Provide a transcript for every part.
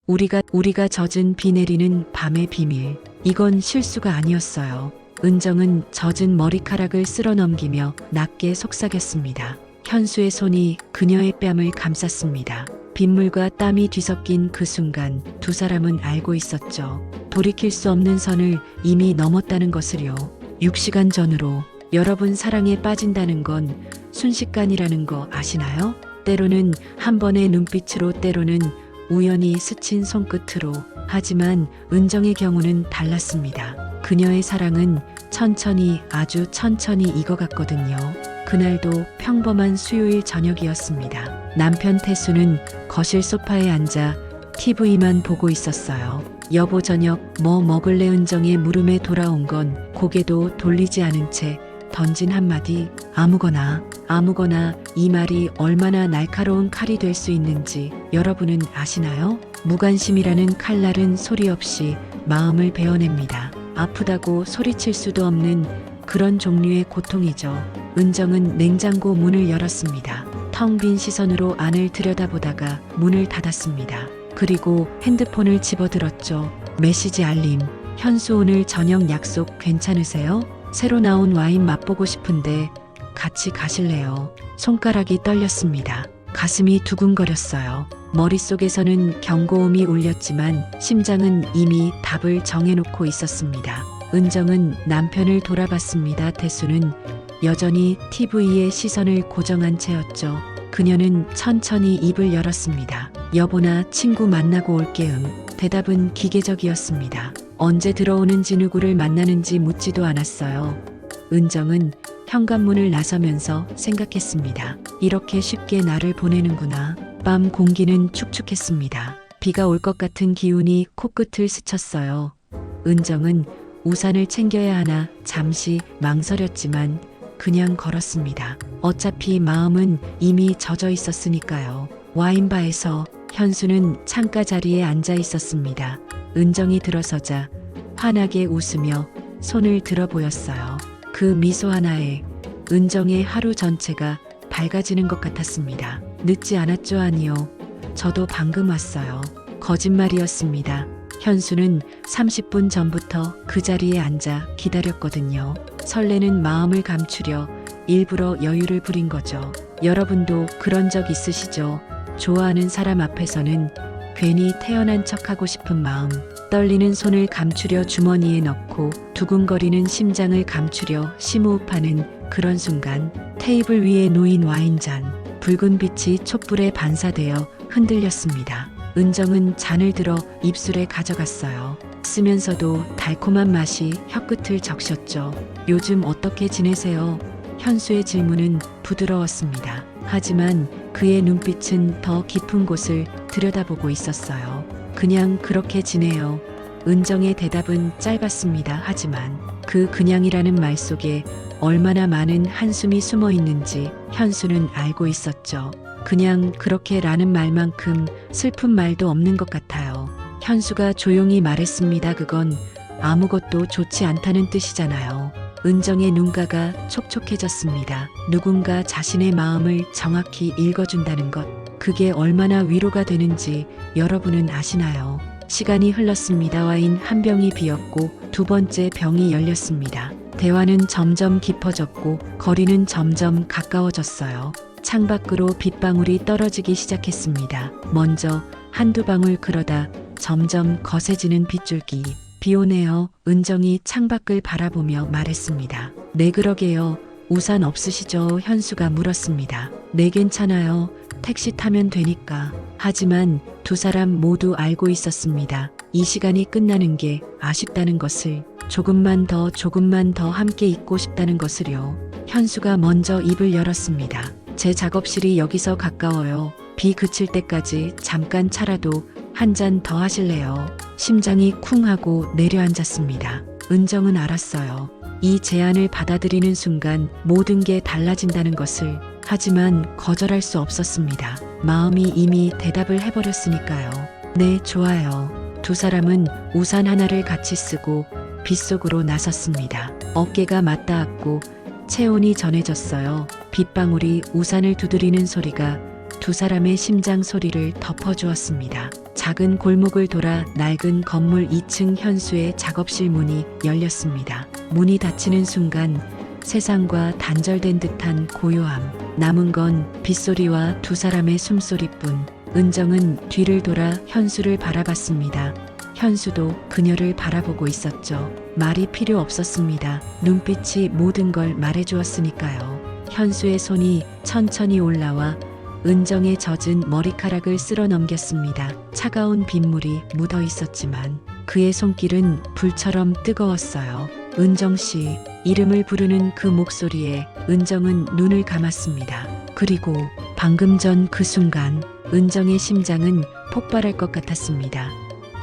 우리가 젖은 비 내리는 밤의 비밀. 이건 실수가 아니었어요. 은정은 젖은 머리카락을 쓸어 넘기며 낮게 속삭였습니다. 현수의 손이 그녀의 뺨을 감쌌습니다. 빗물과 땀이 뒤섞인 그 순간 두 사람은 알고 있었죠. 돌이킬 수 없는 선을 이미 넘었다는 것을요. 6시간 전으로. 여러분, 사랑에 빠진다는 건 순식간이라는 거 아시나요? 때로는 한 번의 눈빛으로, 때로는 우연히 스친 손끝으로. 하지만 은정의 경우는 달랐습니다. 그녀의 사랑은 천천히, 아주 천천히 익어갔거든요. 그날도 평범한 수요일 저녁이었습니다. 남편 태수는 거실 소파에 앉아 TV만 보고 있었어요. 여보, 저녁 뭐 먹을래? 은정의 물음에 돌아온 건 고개도 돌리지 않은 채 던진 한마디, 아무거나. 아무거나. 이 말이 얼마나 날카로운 칼이 될 수 있는지 여러분은 아시나요? 무관심이라는 칼날은 소리 없이 마음을 베어냅니다. 아프다고 소리칠 수도 없는 그런 종류의 고통이죠. 은정은 냉장고 문을 열었습니다. 텅 빈 시선으로 안을 들여다보다가 문을 닫았습니다. 그리고 핸드폰을 집어들었죠. 메시지 알림. 현수, 오늘 저녁 약속 괜찮으세요? 새로 나온 와인 맛보고 싶은데 같이 가실래요? 손가락이 떨렸습니다. 가슴이 두근거렸어요. 머릿속에서는 경고음이 울렸지만 심장은 이미 답을 정해놓고 있었습니다. 은정은 남편을 돌아봤습니다. 태수는 여전히 TV에 시선을 고정한 채였죠. 그녀는 천천히 입을 열었습니다. 여보나 친구 만나고 올게. 대답은 기계적이었습니다. 언제 들어오는지, 누구를 만나는지 묻지도 않았어요. 은정은 현관문을 나서면서 생각했습니다. 이렇게 쉽게 나를 보내는구나. 밤 공기는 축축했습니다. 비가 올 것 같은 기운이 코끝을 스쳤어요. 은정은 우산을 챙겨야 하나 잠시 망설였지만 그냥 걸었습니다. 어차피 마음은 이미 젖어 있었으니까요. 와인바에서 현수는 창가 자리에 앉아 있었습니다. 은정이 들어서자 환하게 웃으며 손을 들어 보였어요. 그 미소 하나에 은정의 하루 전체가 밝아지는 것 같았습니다. 늦지 않았죠? 아니요. 저도 방금 왔어요. 거짓말이었습니다. 현수는 30분 전부터 그 자리에 앉아 기다렸거든요. 설레는 마음을 감추려 일부러 여유를 부린 거죠. 여러분도 그런 적 있으시죠? 좋아하는 사람 앞에서는 괜히 태어난 척하고 싶은 마음, 떨리는 손을 감추려 주머니에 넣고 두근거리는 심장을 감추려 심호흡하는 그런 순간, 테이블 위에 놓인 와인잔, 붉은 빛이 촛불에 반사되어 흔들렸습니다. 은정은 잔을 들어 입술에 가져갔어요. 쓰면서도 달콤한 맛이 혀끝을 적셨죠. 요즘 어떻게 지내세요? 현수의 질문은 부드러웠습니다. 하지만 그의 눈빛은 더 깊은 곳을 들여다보고 있었어요. 그냥 그렇게 지내요. 은정의 대답은 짧았습니다. 하지만 그 그냥이라는 말 속에 얼마나 많은 한숨이 숨어 있는지 현수는 알고 있었죠. 그냥 그렇게라는 말만큼 슬픈 말도 없는 것 같아요. 현수가 조용히 말했습니다. 그건 아무것도 좋지 않다는 뜻이잖아요. 은정의 눈가가 촉촉해졌습니다. 누군가 자신의 마음을 정확히 읽어준다는 것, 그게 얼마나 위로가 되는지 여러분은 아시나요? 시간이 흘렀습니다. 와인 한 병이 비었고 두 번째 병이 열렸습니다. 대화는 점점 깊어졌고 거리는 점점 가까워졌어요. 창밖으로 빗방울이 떨어지기 시작했습니다. 먼저 한두 방울, 그러다 점점 거세지는 빗줄기. 비 오네요. 은정이 창밖을 바라보며 말했습니다. 네, 그러게요. 우산 없으시죠? 현수가 물었습니다. 네, 괜찮아요. 택시 타면 되니까. 하지만 두 사람 모두 알고 있었습니다. 이 시간이 끝나는 게 아쉽다는 것을, 조금만 더 함께 있고 싶다는 것을요. 현수가 먼저 입을 열었습니다. 제 작업실이 여기서 가까워요. 비 그칠 때까지 잠깐 차라도 한 잔 더 하실래요? 심장이 쿵 하고 내려앉았습니다. 은정은 알았어요. 이 제안을 받아들이는 순간 모든 게 달라진다는 것을. 하지만 거절할 수 없었습니다. 마음이 이미 대답을 해버렸으니까요. 네, 좋아요. 두 사람은 우산 하나를 같이 쓰고 빗속으로 나섰습니다. 어깨가 맞닿았고 체온이 전해졌어요. 빗방울이 우산을 두드리는 소리가 두 사람의 심장 소리를 덮어주었습니다. 작은 골목을 돌아 낡은 건물 2층 현수의 작업실 문이 열렸습니다. 문이 닫히는 순간 세상과 단절된 듯한 고요함. 남은 건 빗소리와 두 사람의 숨소리뿐. 은정은 뒤를 돌아 현수를 바라봤습니다. 현수도 그녀를 바라보고 있었죠. 말이 필요 없었습니다. 눈빛이 모든 걸 말해주었으니까요. 현수의 손이 천천히 올라와 은정의 젖은 머리카락을 쓸어 넘겼습니다. 차가운 빗물이 묻어 있었지만 그의 손길은 불처럼 뜨거웠어요. 은정 씨, 이름을 부르는 그 목소리에 은정은 눈을 감았습니다. 그리고 방금 전 그 순간 은정의 심장은 폭발할 것 같았습니다.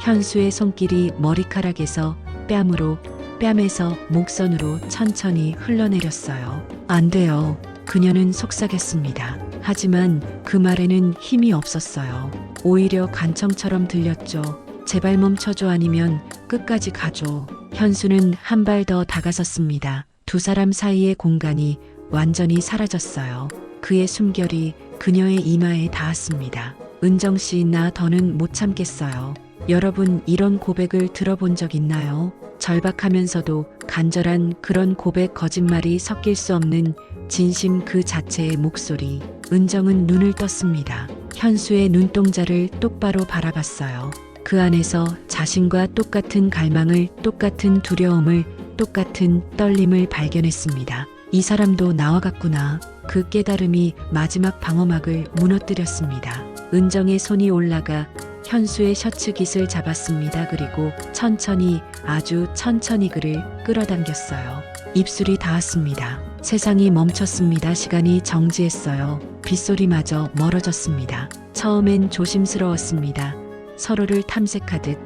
현수의 손길이 머리카락에서 뺨으로, 뺨에서 목선으로 천천히 흘러내렸어요. 안 돼요. 그녀는 속삭였습니다. 하지만 그 말에는 힘이 없었어요. 오히려 간청처럼 들렸죠. 제발 멈춰줘, 아니면 끝까지 가줘. 현수는 한 발 더 다가섰습니다. 두 사람 사이의 공간이 완전히 사라졌어요. 그의 숨결이 그녀의 이마에 닿았습니다. 은정 씨, 나 더는 못 참겠어요. 여러분, 이런 고백을 들어본 적 있나요? 절박하면서도 간절한 그런 고백, 거짓말이 섞일 수 없는 진심 그 자체의 목소리. 은정은 눈을 떴습니다. 현수의 눈동자를 똑바로 바라봤어요. 그 안에서 자신과 똑같은 갈망을, 똑같은 두려움을, 똑같은 떨림을 발견했습니다. 이 사람도 나와 같구나. 그 깨달음이 마지막 방어막을 무너뜨렸습니다. 은정의 손이 올라가 현수의 셔츠 깃을 잡았습니다. 그리고 천천히, 아주 천천히 그를 끌어당겼어요. 입술이 닿았습니다. 세상이 멈췄습니다. 시간이 정지했어요. 빗소리마저 멀어졌습니다. 처음엔 조심스러웠습니다. 서로를 탐색하듯,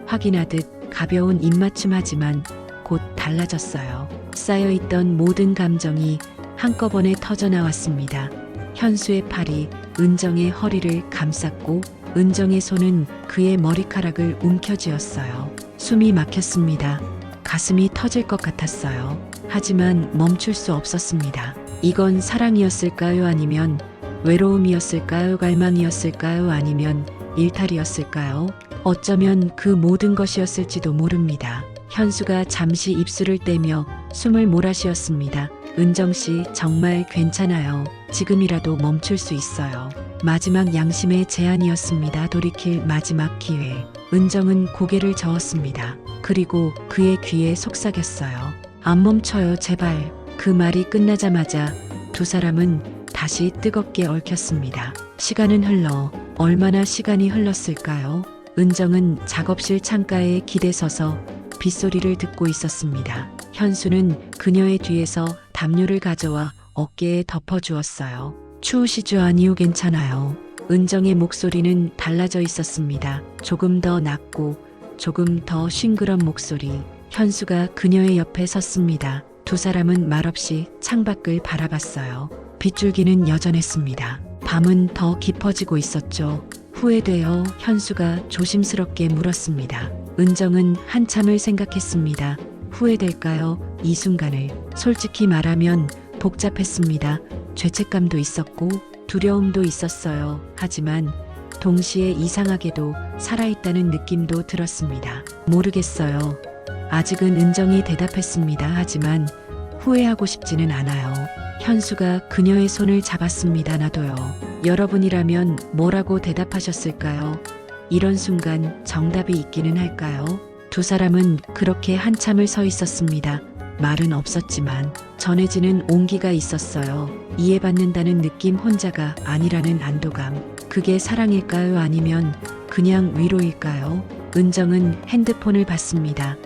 확인하듯 가벼운 입맞춤하지만 곧 달라졌어요. 쌓여있던 모든 감정이 한꺼번에 터져나왔습니다. 현수의 팔이 은정의 허리를 감쌌고 은정의 손은 그의 머리카락을 움켜쥐었어요. 숨이 막혔습니다. 가슴이 터질 것 같았어요. 하지만 멈출 수 없었습니다. 이건 사랑이었을까요? 아니면 외로움이었을까요? 갈망이었을까요? 아니면 일탈이었을까요? 어쩌면 그 모든 것이었을지도 모릅니다. 현수가 잠시 입술을 떼며 숨을 몰아쉬었습니다. 은정 씨, 정말 괜찮아요. 지금이라도 멈출 수 있어요. 마지막 양심의 제안이었습니다. 돌이킬 마지막 기회. 은정은 고개를 저었습니다. 그리고 그의 귀에 속삭였어요. 안 멈춰요, 제발. 그 말이 끝나자마자 두 사람은 다시 뜨겁게 얽혔습니다. 시간은 흘러 얼마나 시간이 흘렀을까요? 은정은 작업실 창가에 기대서서 빗소리를 듣고 있었습니다. 현수는 그녀의 뒤에서 담요를 가져와 어깨에 덮어주었어요. 추우시죠? 아니요, 괜찮아요. 은정의 목소리는 달라져 있었습니다. 조금 더 낮고 조금 더 싱그런 목소리. 현수가 그녀의 옆에 섰습니다. 두 사람은 말없이 창밖을 바라봤어요. 빗줄기는 여전했습니다. 밤은 더 깊어지고 있었죠. 후회돼요? 현수가 조심스럽게 물었습니다. 은정은 한참을 생각했습니다. 후회될까요? 이 순간을. 솔직히 말하면 복잡했습니다. 죄책감도 있었고 두려움도 있었어요. 하지만 동시에 이상하게도 살아있다는 느낌도 들었습니다. 모르겠어요. 아직은 은정이 대답했습니다. 하지만 후회하고 싶지는 않아요. 현수가 그녀의 손을 잡았습니다. 나도요. 여러분이라면 뭐라고 대답하셨을까요? 이런 순간 정답이 있기는 할까요? 두 사람은 그렇게 한참을 서 있었습니다. 말은 없었지만 전해지는 온기가 있었어요. 이해받는다는 느낌, 혼자가 아니라는 안도감. 그게 사랑일까요? 아니면 그냥 위로일까요? 은정은 핸드폰을 봤습니다.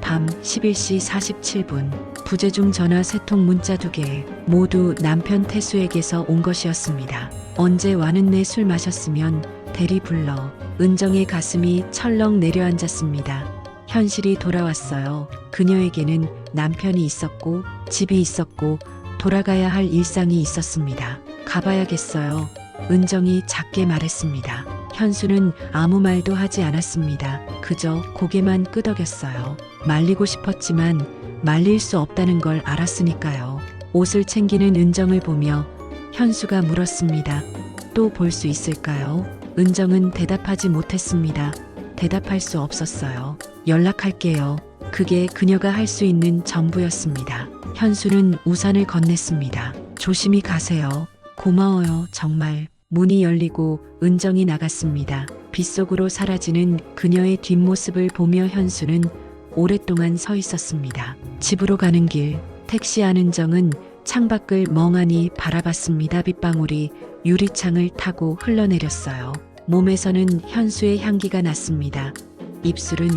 밤 11시 47분. 부재중 전화 3통, 문자 2개. 모두 남편 태수에게서 온 것이었습니다. 언제 와는 술 마셨으면 대리 불러. 은정의 가슴이 철렁 내려앉았습니다. 현실이 돌아왔어요. 그녀에게는 남편이 있었고 집이 있었고 돌아가야 할 일상이 있었습니다. 가봐야겠어요. 은정이 작게 말했습니다. 현수는 아무 말도 하지 않았습니다. 그저 고개만 끄덕였어요. 말리고 싶었지만 말릴 수 없다는 걸 알았으니까요. 옷을 챙기는 은정을 보며 현수가 물었습니다. 또 볼 수 있을까요? 은정은 대답하지 못했습니다. 대답할 수 없었어요. 연락할게요. 그게 그녀가 할 수 있는 전부였습니다. 현수는 우산을 건넸습니다. 조심히 가세요. 고마워요, 정말. 문이 열리고 은정이 나갔습니다. 빗속으로 사라지는 그녀의 뒷모습을 보며 현수는 오랫동안 서 있었습니다. 집으로 가는 길, 택시 안은정은 창밖을 멍하니 바라봤습니다. 빗방울이 유리창을 타고 흘러내렸어요. 몸에서는 현수의 향기가 났습니다. 입술은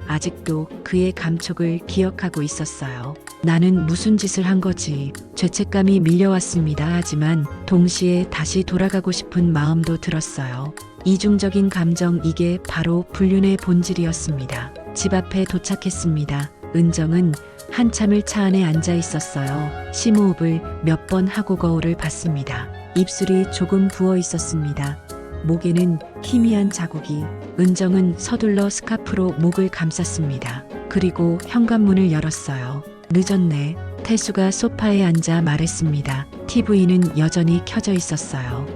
아직도 그의 감촉을 기억하고 있었어요. 나는 무슨 짓을 한 거지? 죄책감이 밀려왔습니다. 하지만 동시에 다시 돌아가고 싶은 마음도 들었어요. 이중적인 감정, 이게 바로 불륜의 본질이었습니다. 집 앞에 도착했습니다. 은정은 한참을 차 안에 앉아 있었어요. 심호흡을 몇 번 하고 거울을 봤습니다. 입술이 조금 부어 있었습니다. 목에는 희미한 자국이. 은정은 서둘러 스카프로 목을 감쌌습니다. 그리고 현관문을 열었어요. 늦었네. 태수가 소파에 앉아 말했습니다. TV는 여전히 켜져 있었어요.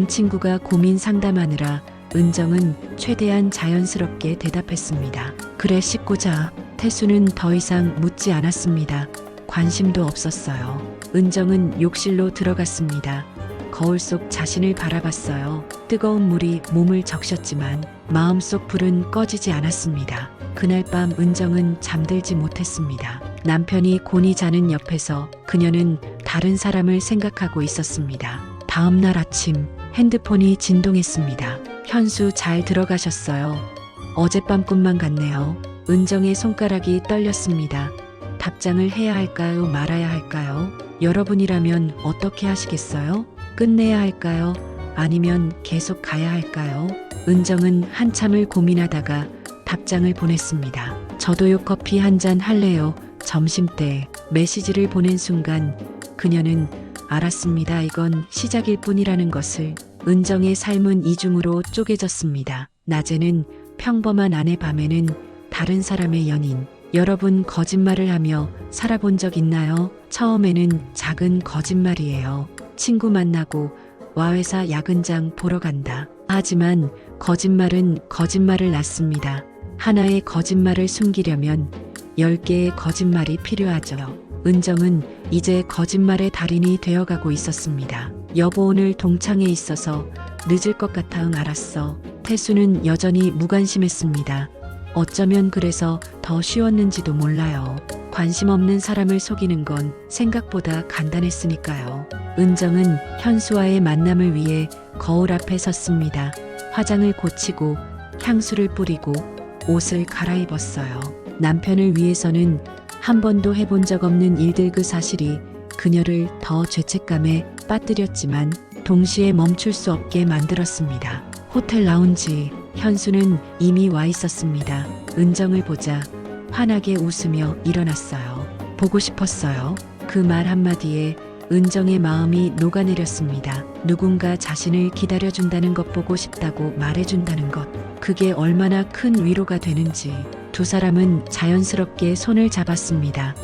친구가 고민 상담하느라 은정은 최대한 자연스럽게 대답했습니다. 그래, 씻고 자. 태수는 더 이상 묻지 않았습니다. 관심도 없었어요. 은정은 욕실로 들어갔습니다. 거울 속 자신을 바라봤어요. 뜨거운 물이 몸을 적셨지만 마음속 불은 꺼지지 않았습니다. 그날 밤 은정은 잠들지 못했습니다. 남편이 곤히 자는 옆에서 그녀는 다른 사람을 생각하고 있었습니다. 다음 날 아침 핸드폰이 진동했습니다. 현수, 잘 들어가셨어요? 어젯밤 꿈만 같네요. 은정의 손가락이 떨렸습니다. 답장을 해야 할까요? 말아야 할까요? 여러분이라면 어떻게 하시겠어요? 끝내야 할까요? 아니면 계속 가야 할까요? 은정은 한참을 고민하다가 답장을 보냈습니다. 저도요, 커피 한 잔 할래요. 점심때. 메시지를 보낸 순간 그녀는 알았습니다. 이건 시작일 뿐이라는 것을. 은정의 삶은 이중으로 쪼개졌습니다. 낮에는 평범한 아내, 밤에는 다른 사람의 연인. 여러분, 거짓말을 하며 살아본 적 있나요? 처음에는 작은 거짓말이에요. 친구 만나고 와회사 야근장 보러 간다. 하지만 거짓말은 거짓말을 낳습니다. 하나의 거짓말을 숨기려면 10개의 거짓말이 필요하죠. 은정은 이제 거짓말의 달인이 되어가고 있었습니다. 여보, 오늘 동창회 있어서 늦을 것 같아. 응, 알았어. 태수는 여전히 무관심했습니다. 어쩌면 그래서 더 쉬웠는지도 몰라요. 관심 없는 사람을 속이는 건 생각보다 간단했으니까요. 은정은 현수와의 만남을 위해 거울 앞에 섰습니다. 화장을 고치고 향수를 뿌리고 옷을 갈아입었어요. 남편을 위해서는 한 번도 해본 적 없는 일들, 그 사실이 그녀를 더 죄책감에 빠뜨렸지만 동시에 멈출 수 없게 만들었습니다. 호텔 라운지. 현수는 이미 와 있었습니다. 은정을 보자 환하게 웃으며 일어났어요. 보고 싶었어요. 그 말 한마디에 은정의 마음이 녹아내렸습니다. 누군가 자신을 기다려준다는 것, 보고 싶다고 말해준다는 것, 그게 얼마나 큰 위로가 되는지. 두 사람은 자연스럽게 손을 잡았습니다.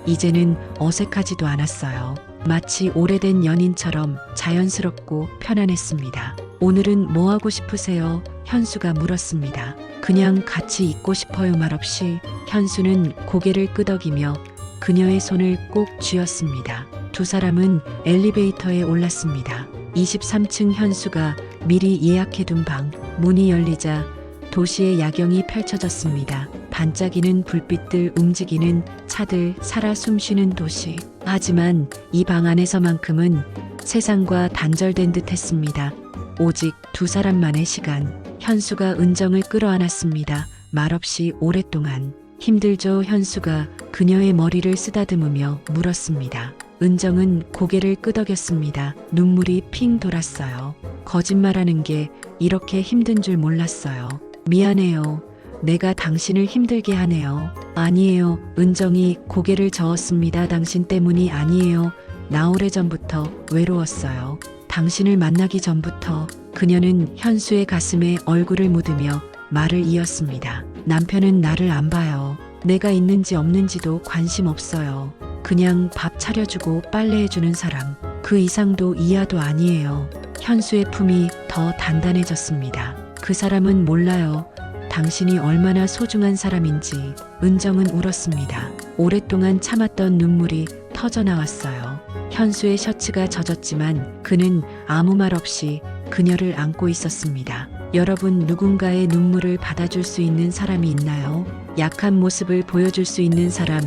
이제는 어색하지도 않았어요. 마치 오래된 연인처럼 자연스럽고 편안했습니다. 오늘은 뭐 하고 싶으세요? 현수가 물었습니다. 그냥 같이 있고 싶어요. 말없이 현수는 고개를 끄덕이며 그녀의 손을 꼭 쥐었습니다. 두 사람은 엘리베이터에 올랐습니다. 23층. 현수가 미리 예약해둔 방. 문이 열리자 도시의 야경이 펼쳐졌습니다. 반짝이는 불빛들, 움직이는 차들, 살아 숨쉬는 도시. 하지만 이 방 안에서만큼은 세상과 단절된 듯 했습니다. 오직 두 사람만의 시간. 현수가 은정을 끌어안았습니다. 말없이 오랫동안. 힘들죠? 현수가 그녀의 머리를 쓰다듬으며 물었습니다. 은정은 고개를 끄덕였습니다. 눈물이 핑 돌았어요. 거짓말하는 게 이렇게 힘든 줄 몰랐어요. 미안해요. 내가 당신을 힘들게 하네요. 아니에요. 은정이 고개를 저었습니다. 당신 때문이 아니에요. 나 오래전부터 외로웠어요. 당신을 만나기 전부터. 그녀는 현수의 가슴에 얼굴을 묻으며 말을 이었습니다. 남편은 나를 안 봐요. 내가 있는지 없는지도 관심 없어요. 그냥 밥 차려주고 빨래해주는 사람. 그 이상도 이하도 아니에요. 현수의 품이 더 단단해졌습니다. 그 사람은 몰라요. 당신이 얼마나 소중한 사람인지. 은정은 울었습니다. 오랫동안 참았던 눈물이 터져 나왔어요. 현수의 셔츠가 젖었지만 그는 아무 말 없이 그녀를 안고 있었습니다. 여러분, 누군가의 눈물을 받아줄 수 있는 사람이 있나요? 약한 모습을 보여줄 수 있는 사람,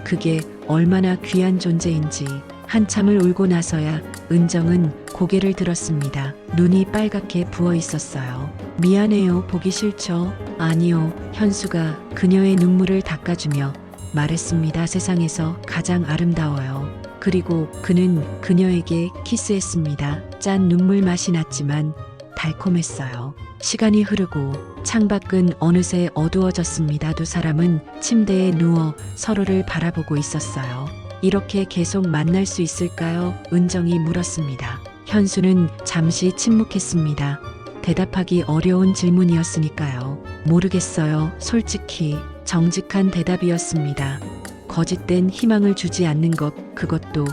그게 얼마나 귀한 존재인지. 한참을 울고 나서야 은정은 고개를 들었습니다. 눈이 빨갛게 부어 있었어요. 미안해요. 보기 싫죠? 아니요. 현수가 그녀의 눈물을 닦아주며 말했습니다. 세상에서 가장 아름다워요. 그리고 그는 그녀에게 키스했습니다. 짠. 눈물 맛이 났지만 달콤했어요. 시간이 흐르고 창밖은 어느새 어두워졌습니다. 두 사람은 침대에 누워 서로를 바라보고 있었어요. 이렇게 계속 만날 수 있을까요? 은정이 물었습니다. 현수는 잠시 침묵했습니다. 대답하기 어려운 질문이었으니까요. 모르겠어요. 솔직히. 정직한 대답이었습니다. 거짓된 희망을 주지 않는 것, 그것도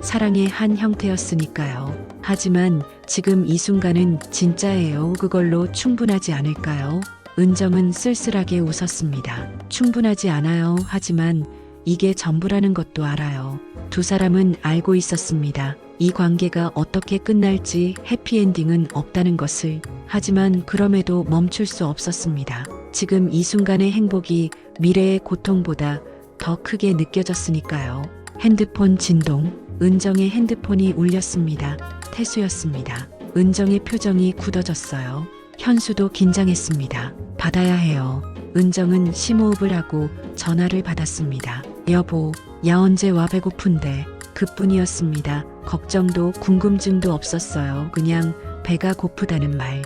사랑의 한 형태였으니까요. 하지만 지금 이 순간은 진짜예요. 그걸로 충분하지 않을까요? 은정은 쓸쓸하게 웃었습니다. 충분하지 않아요. 하지만 이게 전부라는 것도 알아요. 두 사람은 알고 있었습니다. 이 관계가 어떻게 끝날지 해피엔딩은 없다는 것을. 하지만 그럼에도 멈출 수 없었습니다. 지금 이 순간의 행복이 미래의 고통보다 더 크게 느껴졌으니까요. 핸드폰 진동. 은정의 핸드폰이 울렸습니다. 태수였습니다. 은정의 표정이 굳어졌어요. 현수도 긴장했습니다. 받아야 해요. 은정은 심호흡을 하고 전화를 받았습니다. 여보, 야 언제 와? 배고픈데. 그뿐이었습니다. 걱정도 궁금증도 없었어요. 그냥 배가 고프다는 말.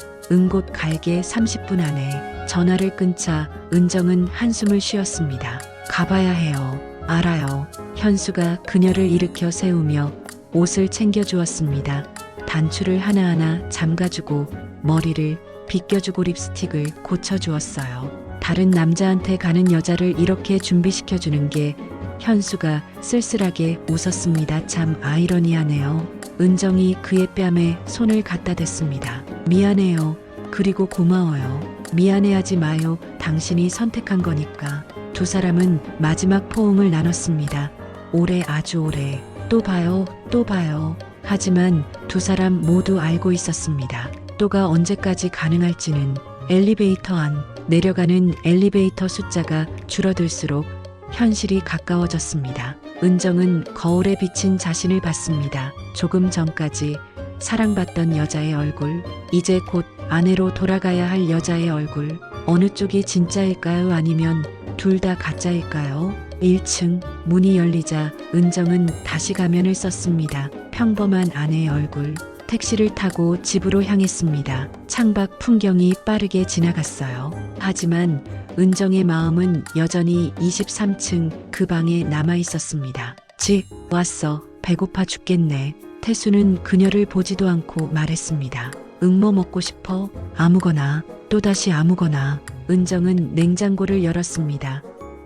곧 갈게. 30분 안에. 전화를 끊자 은정은 한숨을 쉬었습니다. 가봐야 해요. 알아요. 현수가 그녀를 일으켜 세우며 옷을 챙겨주었습니다. 단추를 하나하나 잠가주고 머리를 빗겨주고 립스틱을 고쳐주었어요. 다른 남자한테 가는 여자를 이렇게 준비시켜주는 게. 현수가 쓸쓸하게 웃었습니다. 참 아이러니하네요. 은정이 그의 뺨에 손을 갖다 댔습니다. 미안해요. 그리고 고마워요. 미안해하지 마요. 당신이 선택한 거니까. 두 사람은 마지막 포옹을 나눴습니다. 오래, 아주 오래. 또 봐요. 또 봐요. 하지만 두 사람 모두 알고 있었습니다. 또가 언제까지 가능할지는. 엘리베이터 안. 내려가는 엘리베이터 숫자가 줄어들수록 현실이 가까워졌습니다. 은정은 거울에 비친 자신을 봤습니다. 조금 전까지 사랑받던 여자의 얼굴, 이제 곧 아내로 돌아가야 할 여자의 얼굴. 어느 쪽이 진짜일까요? 아니면 둘 다 가짜일까요? 1층 문이 열리자 은정은 다시 가면을 썼습니다. 평범한 아내의 얼굴. 택시를 타고 집으로 향했습니다. 창밖 풍경이 빠르게 지나갔어요. 하지만 은정의 마음은 여전히 23층 그 방에 남아 있었습니다. 집 왔어. 배고파 죽겠네. 태수는 그녀를 보지도 않고 말했습니다. 뭐 먹고 싶어? 아무거나. 또다시 아무거나. 은정은 냉장고를 열었습니다.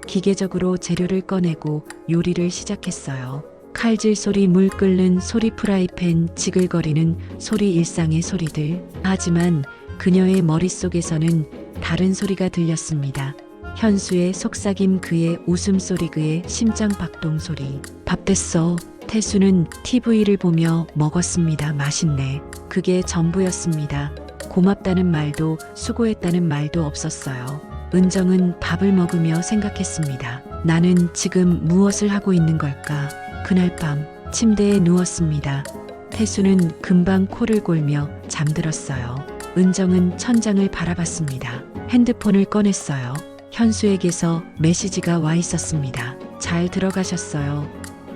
기계적으로 재료를 꺼내고 요리를 시작했어요. 칼질 소리, 물 끓는 소리, 프라이팬 지글거리는 소리, 일상의 소리들. 하지만 그녀의 머릿속에서는 다른 소리가 들렸습니다. 현수의 속삭임, 그의 웃음소리, 그의 심장 박동 소리. 밥 됐어. 태수는 TV를 보며 먹었습니다. 맛있네. 그게 전부였습니다. 고맙다는 말도 수고했다는 말도 없었어요. 은정은 밥을 먹으며 생각했습니다. 나는 지금 무엇을 하고 있는 걸까? 그날 밤 침대에 누웠습니다. 태수는 금방 코를 골며 잠들었어요. 은정은 천장을 바라봤습니다. 핸드폰을 꺼냈어요. 현수에게서 메시지가 와 있었습니다. 잘 들어가셨어요.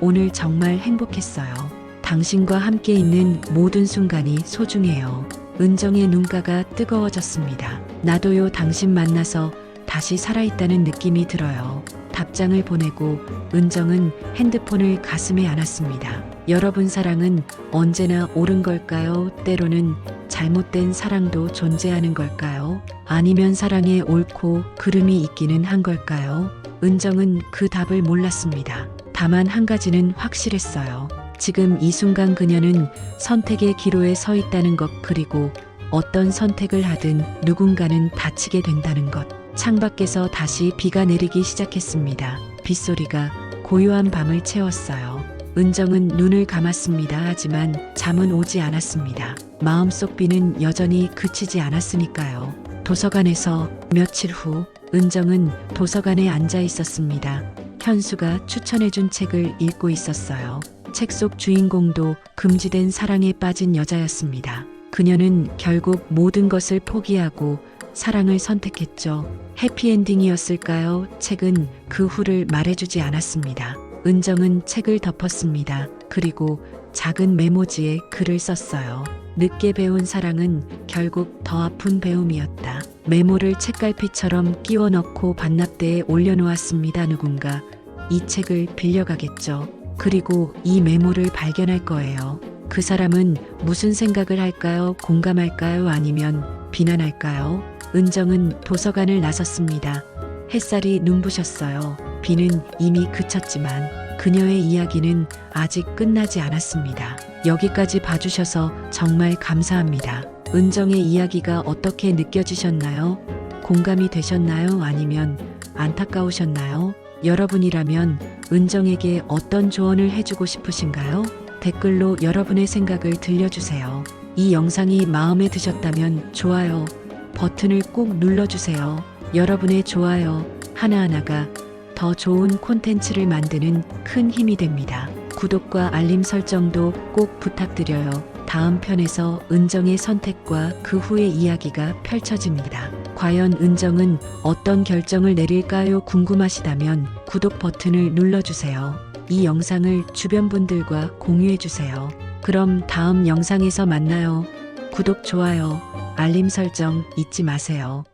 오늘 정말 행복했어요. 당신과 함께 있는 모든 순간이 소중해요. 은정의 눈가가 뜨거워졌습니다. 나도요. 당신 만나서 다시 살아있다는 느낌이 들어요. 답장을 보내고 은정은 핸드폰을 가슴에 안았습니다. 여러분, 사랑은 언제나 옳은 걸까요? 때로는 잘못된 사랑도 존재하는 걸까요? 아니면 사랑에 옳고 그름이 있기는 한 걸까요? 은정은 그 답을 몰랐습니다. 다만 한 가지는 확실했어요. 지금 이 순간 그녀는 선택의 기로에 서 있다는 것, 그리고 어떤 선택을 하든 누군가는 다치게 된다는 것. 창밖에서 다시 비가 내리기 시작했습니다. 빗소리가 고요한 밤을 채웠어요. 은정은 눈을 감았습니다. 하지만 잠은 오지 않았습니다. 마음속 비는 여전히 그치지 않았으니까요. 도서관에서 며칠 후 은정은 도서관에 앉아 있었습니다. 현수가 추천해준 책을 읽고 있었어요. 책 속 주인공도 금지된 사랑에 빠진 여자였습니다. 그녀는 결국 모든 것을 포기하고 사랑을 선택했죠. 해피엔딩이었을까요? 책은 그 후를 말해주지 않았습니다. 은정은 책을 덮었습니다. 그리고 작은 메모지에 글을 썼어요. 늦게 배운 사랑은 결국 더 아픈 배움이었다. 메모를 책갈피처럼 끼워 넣고 반납대에 올려놓았습니다. 누군가 이 책을 빌려가겠죠. 그리고 이 메모를 발견할 거예요. 그 사람은 무슨 생각을 할까요? 공감할까요? 아니면 비난할까요? 은정은 도서관을 나섰습니다. 햇살이 눈부셨어요. 비는 이미 그쳤지만 그녀의 이야기는 아직 끝나지 않았습니다. 여기까지 봐주셔서 정말 감사합니다. 은정의 이야기가 어떻게 느껴지셨나요? 공감이 되셨나요? 아니면 안타까우셨나요? 여러분이라면 은정에게 어떤 조언을 해주고 싶으신가요? 댓글로 여러분의 생각을 들려주세요. 이 영상이 마음에 드셨다면 좋아요 버튼을 꼭 눌러주세요. 여러분의 좋아요 하나하나가 더 좋은 콘텐츠를 만드는 큰 힘이 됩니다. 구독과 알림 설정도 꼭 부탁드려요. 다음 편에서 은정의 선택과 그 후의 이야기가 펼쳐집니다. 과연 은정은 어떤 결정을 내릴까요? 궁금하시다면 구독 버튼을 눌러주세요. 이 영상을 주변 분들과 공유해주세요. 그럼 다음 영상에서 만나요. 구독, 좋아요, 알림 설정 잊지 마세요.